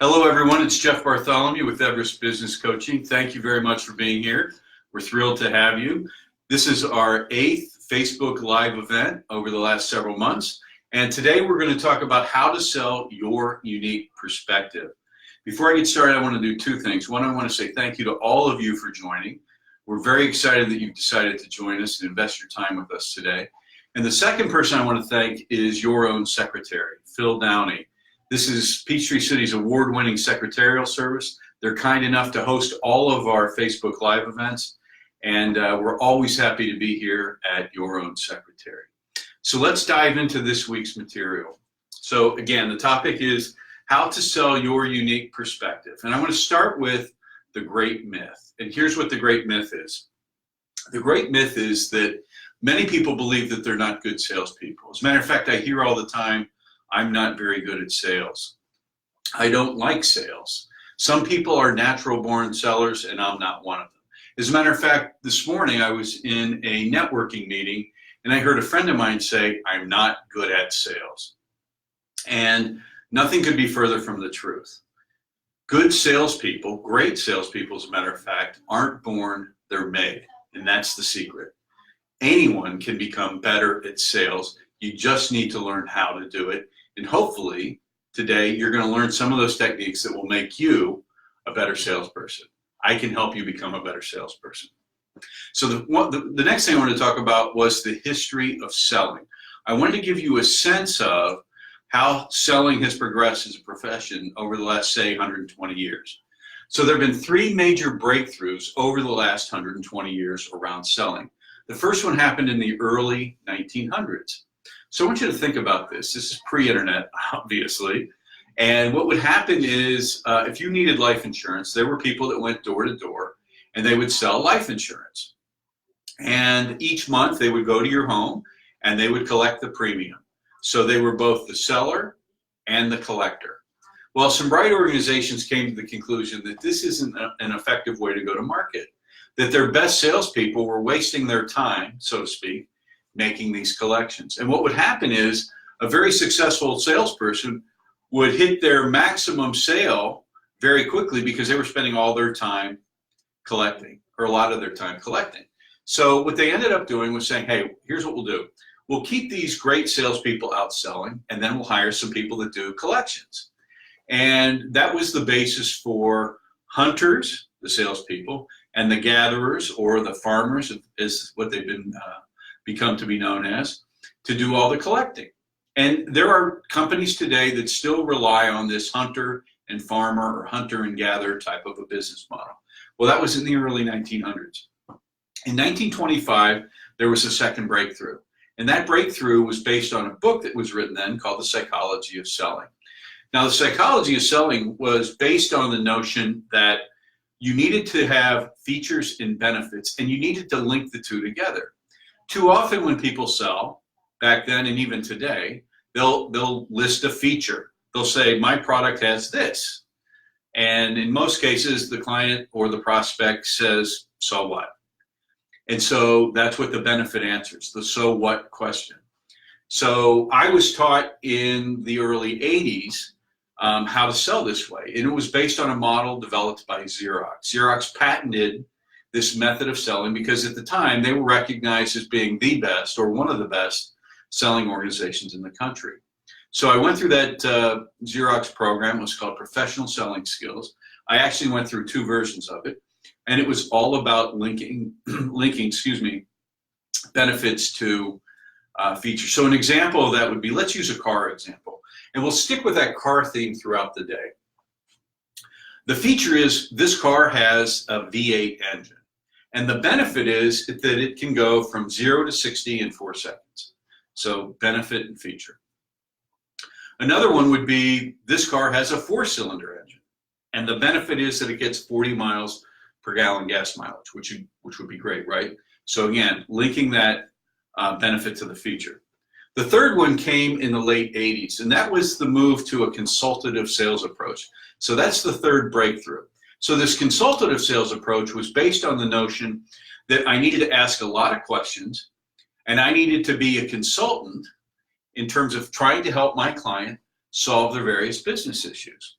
Hello, everyone. It's Jeff Bartholomew with Everest Business Coaching. Thank you very much for being here. We're thrilled to have you. This is our 8th Facebook Live event over the last several months. And today we're going to talk about how to sell your unique perspective. Before I get started, I want to do two things. One, I want to say thank you to all of you for joining. We're very excited that you've decided to join us and invest your time with us today. And the second person I want to thank is your own secretary, Phil Downey. This is Peachtree City's award-winning secretarial service. They're kind enough to host all of our Facebook Live events, and we're always happy to be here at your own secretary. So let's dive into this week's material. So again, the topic is how to sell your unique perspective. And I want to start with the great myth. And here's what the great myth is. The great myth is that many people believe that they're not good salespeople. As a matter of fact, I hear all the time, I'm not very good at sales. I don't like sales. Some people are natural born sellers and I'm not one of them. As a matter of fact, this morning I was in a networking meeting and I heard a friend of mine say, I'm not good at sales. And nothing could be further from the truth. Good salespeople, great salespeople as a matter of fact, aren't born, they're made. And that's the secret. Anyone can become better at sales. You just need to learn how to do it. And hopefully today you're going to learn some of those techniques that will make you a better salesperson. I can help you become a better salesperson. So the next thing I wanted to talk about was the history of selling. I wanted to give you a sense of how selling has progressed as a profession over the last, say, 120 years. So there have been three major breakthroughs over the last 120 years around selling. The first one happened in the early 1900s. So I want you to think about this. This is pre-internet, obviously. And what would happen is if you needed life insurance, there were people that went door to door and they would sell life insurance. And each month they would go to your home and they would collect the premium. So they were both the seller and the collector. Well, some bright organizations came to the conclusion that this isn't an effective way to go to market, that their best salespeople were wasting their time, so to speak, making these collections. And what would happen is a very successful salesperson would hit their maximum sale very quickly because they were spending all their time collecting, or a lot of their time collecting. So what they ended up doing was saying, hey, here's what we'll do. We'll keep these great salespeople out selling, and then we'll hire some people that do collections. And that was the basis for hunters, the salespeople, and the gatherers, or the farmers, is what they've become to be known as, to do all the collecting. And there are companies today that still rely on this hunter and farmer or hunter and gatherer type of a business model. Well, that was in the early 1900s. In 1925, there was a second breakthrough. And that breakthrough was based on a book that was written then called The Psychology of Selling. Now, the psychology of selling was based on the notion that you needed to have features and benefits, and you needed to link the two together. Too often when people sell, back then and even today, they'll list a feature. They'll say, my product has this. And in most cases, the client or the prospect says, so what? And so that's what the benefit answers, the so what question. So I was taught in the early 80s how to sell this way. And it was based on a model developed by Xerox. Xerox patented this method of selling because at the time they were recognized as being the best or one of the best selling organizations in the country. So I went through that Xerox program. It was called Professional Selling Skills. I actually went through two versions of it, and it was all about linking benefits to features. So an example of that would be, let's use a car example, and we'll stick with that car theme throughout the day. The feature is this car has a V8 engine. And the benefit is that it can go from 0 to 60 in 4 seconds. So benefit and feature. Another one would be this car has a 4-cylinder engine. And the benefit is that it gets 40 miles per gallon gas mileage, which would be great, right? So again, linking that benefit to the feature. The third one came in the late 80s, and that was the move to a consultative sales approach. So that's the third breakthrough. So this consultative sales approach was based on the notion that I needed to ask a lot of questions, and I needed to be a consultant in terms of trying to help my client solve their various business issues.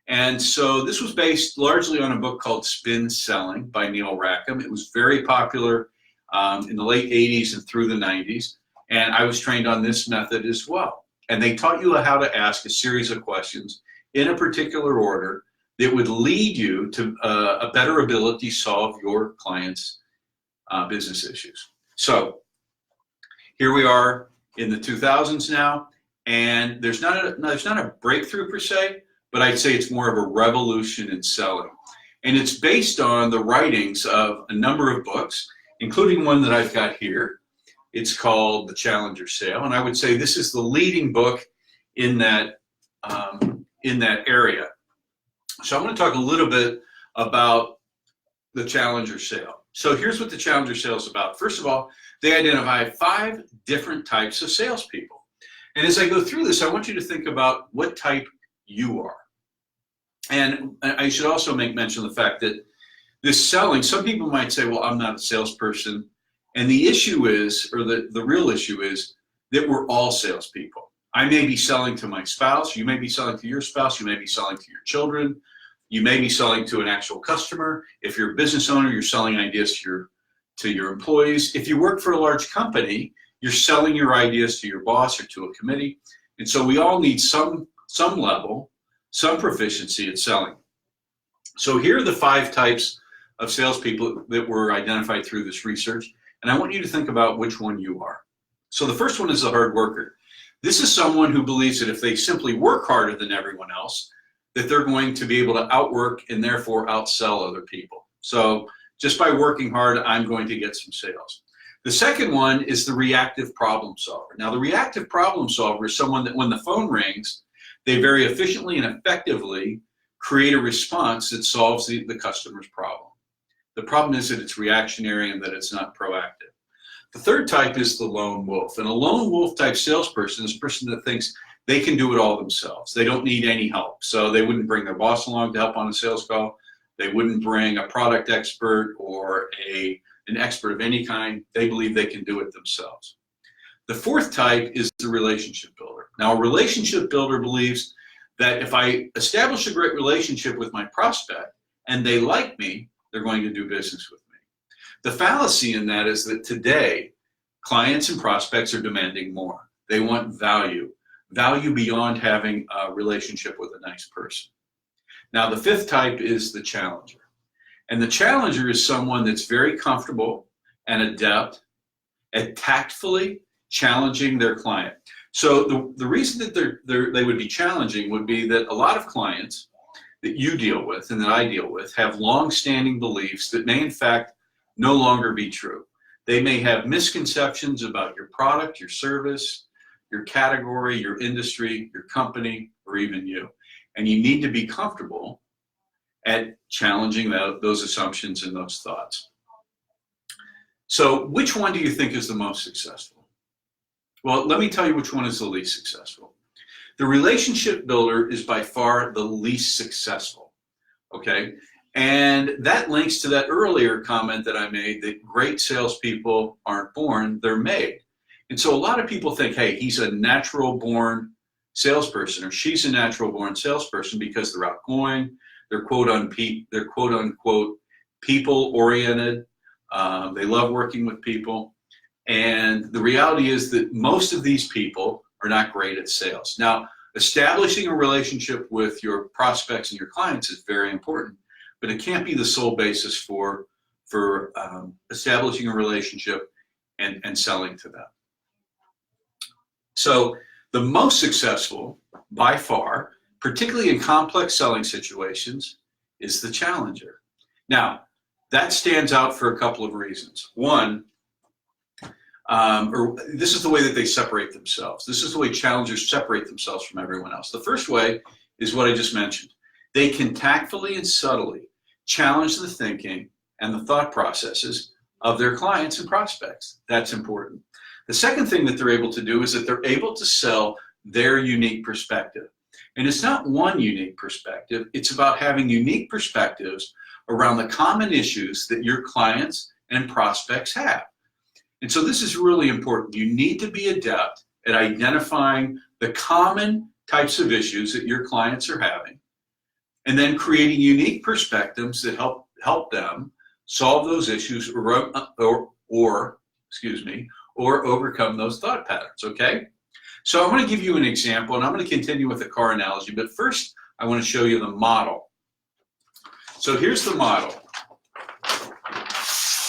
And so this was based largely on a book called Spin Selling by Neil Rackham. It was very popular in the late 80s and through the 90s. And I was trained on this method as well. And they taught you how to ask a series of questions in a particular order that would lead you to a better ability to solve your clients' business issues. So here we are in the 2000s now, and there's not a breakthrough per se, but I'd say it's more of a revolution in selling. And it's based on the writings of a number of books, including one that I've got here. It's called The Challenger Sale, and I would say this is the leading book in that area. So I'm going to talk a little bit about the Challenger Sale. So here's what the Challenger Sale is about. First of all, they identify 5 different types of salespeople. And as I go through this, I want you to think about what type you are. And I should also make mention of the fact that this selling, some people might say, well, I'm not a salesperson. And the issue is, or the real issue is, that we're all salespeople. I may be selling to my spouse, you may be selling to your spouse, you may be selling to your children, you may be selling to an actual customer. If you're a business owner, you're selling ideas to your employees. If you work for a large company, you're selling your ideas to your boss or to a committee. And so we all need some level, some proficiency at selling. So here are the 5 types of salespeople that were identified through this research. And I want you to think about which one you are. So the first one is the hard worker. This is someone who believes that if they simply work harder than everyone else, that they're going to be able to outwork and therefore outsell other people. So just by working hard, I'm going to get some sales. The second one is the reactive problem solver. Now, the reactive problem solver is someone that when the phone rings, they very efficiently and effectively create a response that solves the customer's problem. The problem is that it's reactionary and that it's not proactive. The third type is the lone wolf. And a lone wolf type salesperson is a person that thinks they can do it all themselves. They don't need any help. So they wouldn't bring their boss along to help on a sales call. They wouldn't bring a product expert or an expert of any kind. They believe they can do it themselves. The fourth type is the relationship builder. Now, a relationship builder believes that if I establish a great relationship with my prospect and they like me, they're going to do business with me. The fallacy in that is that today, clients and prospects are demanding more. They want value beyond having a relationship with a nice person. Now, the fifth type is the challenger. And the challenger is someone that's very comfortable and adept at tactfully challenging their client. So the reason that they would be challenging would be that a lot of clients that you deal with and that I deal with have long-standing beliefs that may in fact no longer be true. They may have misconceptions about your product, your service, your category, your industry, your company, or even you. And you need to be comfortable at challenging those assumptions and those thoughts. So which one do you think is the most successful? Well, let me tell you which one is the least successful. The relationship builder is by far the least successful, okay? And that links to that earlier comment that I made that great salespeople aren't born, they're made. And so a lot of people think, hey, he's a natural born salesperson or she's a natural born salesperson because they're outgoing, they're quote unquote people oriented, they love working with people. And the reality is that most of these people are not great at sales. Now, establishing a relationship with your prospects and your clients is very important, but it can't be the sole basis for establishing a relationship and selling to them. So the most successful, by far, particularly in complex selling situations, is the challenger. Now, that stands out for a couple of reasons. One, this is the way that they separate themselves. This is the way challengers separate themselves from everyone else. The first way is what I just mentioned. They can tactfully and subtly challenge the thinking and the thought processes of their clients and prospects. That's important. The second thing that they're able to do is that they're able to sell their unique perspective. And it's not one unique perspective. It's about having unique perspectives around the common issues that your clients and prospects have. And so this is really important. You need to be adept at identifying the common types of issues that your clients are having and then creating unique perspectives that help them solve those issues or overcome those thought patterns, okay? So I'm going to give you an example, and I'm going to continue with the car analogy, but first I want to show you the model. So here's the model.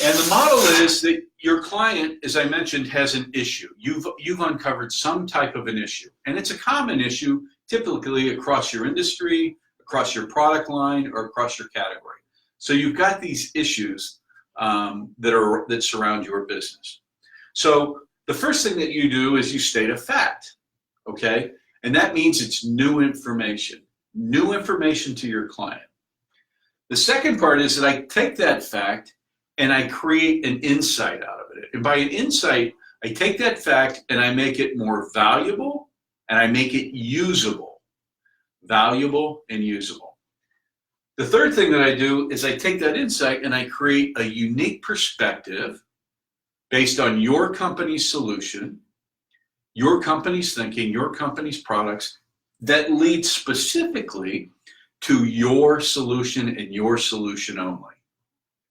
And the model is that your client, as I mentioned, has an issue. You've uncovered some type of an issue. And it's a common issue typically across your industry, across your product line, or across your category. So you've got these issues that surround your business. So the first thing that you do is you state a fact, okay? And that means it's new information to your client. The second part is that I take that fact and I create an insight out of it. And by an insight, I take that fact and I make it more valuable and I make it usable. Valuable and usable. The third thing that I do is I take that insight and I create a unique perspective based on your company's solution, your company's thinking, your company's products that lead specifically to your solution and your solution only.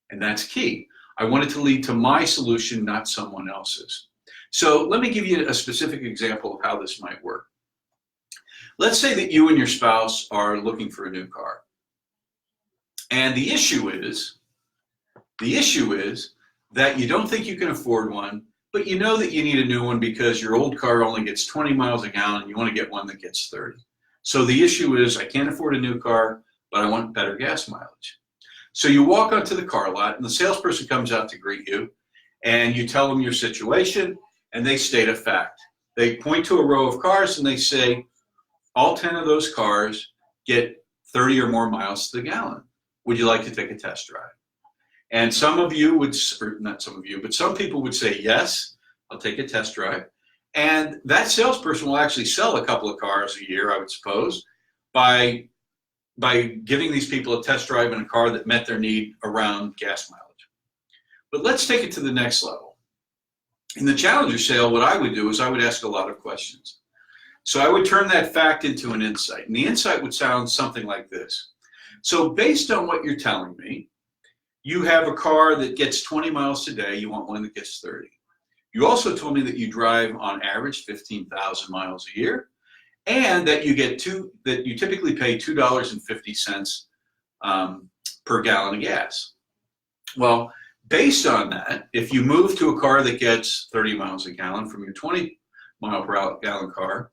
And that's key. I want it to lead to my solution, not someone else's. So let me give you a specific example of how this might work. Let's say that you and your spouse are looking for a new car. And the issue is that you don't think you can afford one, but you know that you need a new one because your old car only gets 20 miles a gallon and you want to get one that gets 30. So the issue is I can't afford a new car, but I want better gas mileage. So you walk onto the car lot and the salesperson comes out to greet you and you tell them your situation and they state a fact. They point to a row of cars and they say, all 10 of those cars get 30 or more miles to the gallon. Would you like to take a test drive? And some of you would, or not some of you, but some people would say, yes, I'll take a test drive. And that salesperson will actually sell a couple of cars a year, I would suppose, by giving these people a test drive in a car that met their need around gas mileage. But let's take it to the next level. In the Challenger sale, what I would do is I would ask a lot of questions. So I would turn that fact into an insight. And the insight would sound something like this. So based on what you're telling me, you have a car that gets 20 miles today, you want one that gets 30. You also told me that you drive on average 15,000 miles a year, and that you typically pay $2.50 per gallon of gas. Well, based on that, if you move to a car that gets 30 miles a gallon from your 20 mile per gallon car,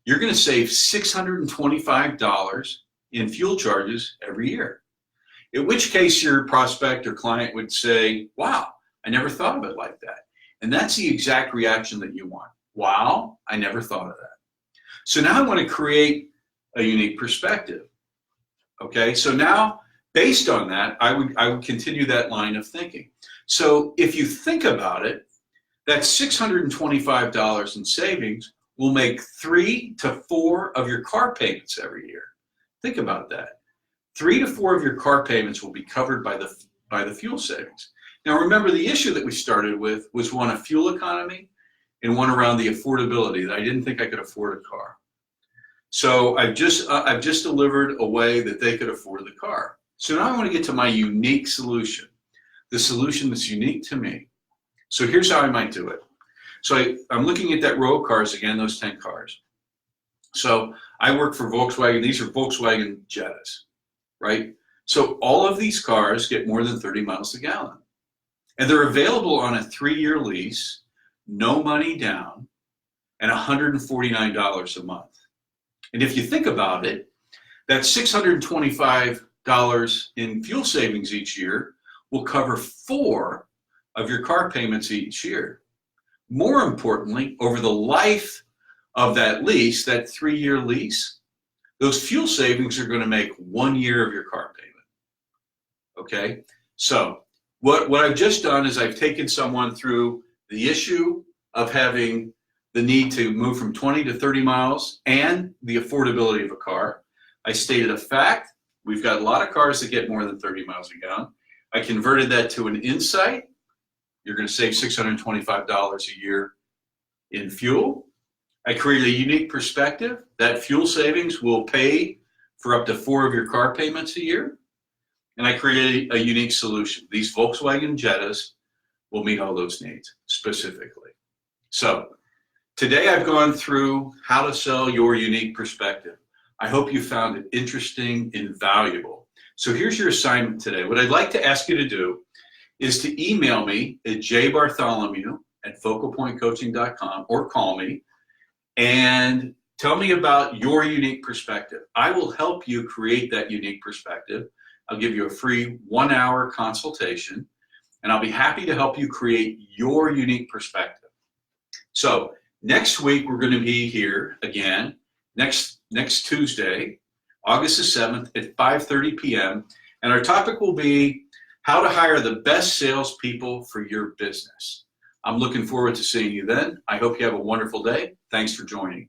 you're going to save $625 in fuel charges every year. In which case your prospect or client would say, wow, I never thought of it like that. And that's the exact reaction that you want. Wow, I never thought of that. So now I want to create a unique perspective. Okay, so now based on that, I would continue that line of thinking. So if you think about it, that $625 in savings will make 3 to 4 of your car payments every year. Think about that. 3 to 4 of your car payments will be covered by the fuel savings. Now remember, the issue that we started with was one of fuel economy and one around the affordability, that I didn't think I could afford a car. So I've just delivered a way that they could afford the car. So now I want to get to my unique solution, the solution that's unique to me. So here's how I might do it. So I'm looking at that row of cars again, those 10 cars. So I work for Volkswagen. These are Volkswagen Jettas, right? So all of these cars get more than 30 miles a gallon. And they're available on a 3-year lease, no money down, and $149 a month. And if you think about it, that $625 in fuel savings each year will cover 4 of your car payments each year. More importantly, over the life of that lease, that 3-year lease, those fuel savings are going to make 1 year of your car payment. Okay? So what I've just done is I've taken someone through the issue of having the need to move from 20 to 30 miles and the affordability of a car. I stated a fact. We've got a lot of cars that get more than 30 miles a gallon. I converted that to an insight. You're going to save $625 a year in fuel. I created a unique perspective. That fuel savings will pay for up to 4 of your car payments a year. And I created a unique solution. These Volkswagen Jettas will meet all those needs specifically. So today I've gone through how to sell your unique perspective. I hope you found it interesting and valuable. So here's your assignment today. What I'd like to ask you to do is to email me at jbartholomew@focalpointcoaching.com or call me and tell me about your unique perspective. I will help you create that unique perspective. I'll give you a free 1-hour consultation, and I'll be happy to help you create your unique perspective. So next week, we're going to be here again, next Tuesday, August the 7th at 5:30 p.m. And our topic will be how to hire the best salespeople for your business. I'm looking forward to seeing you then. I hope you have a wonderful day. Thanks for joining.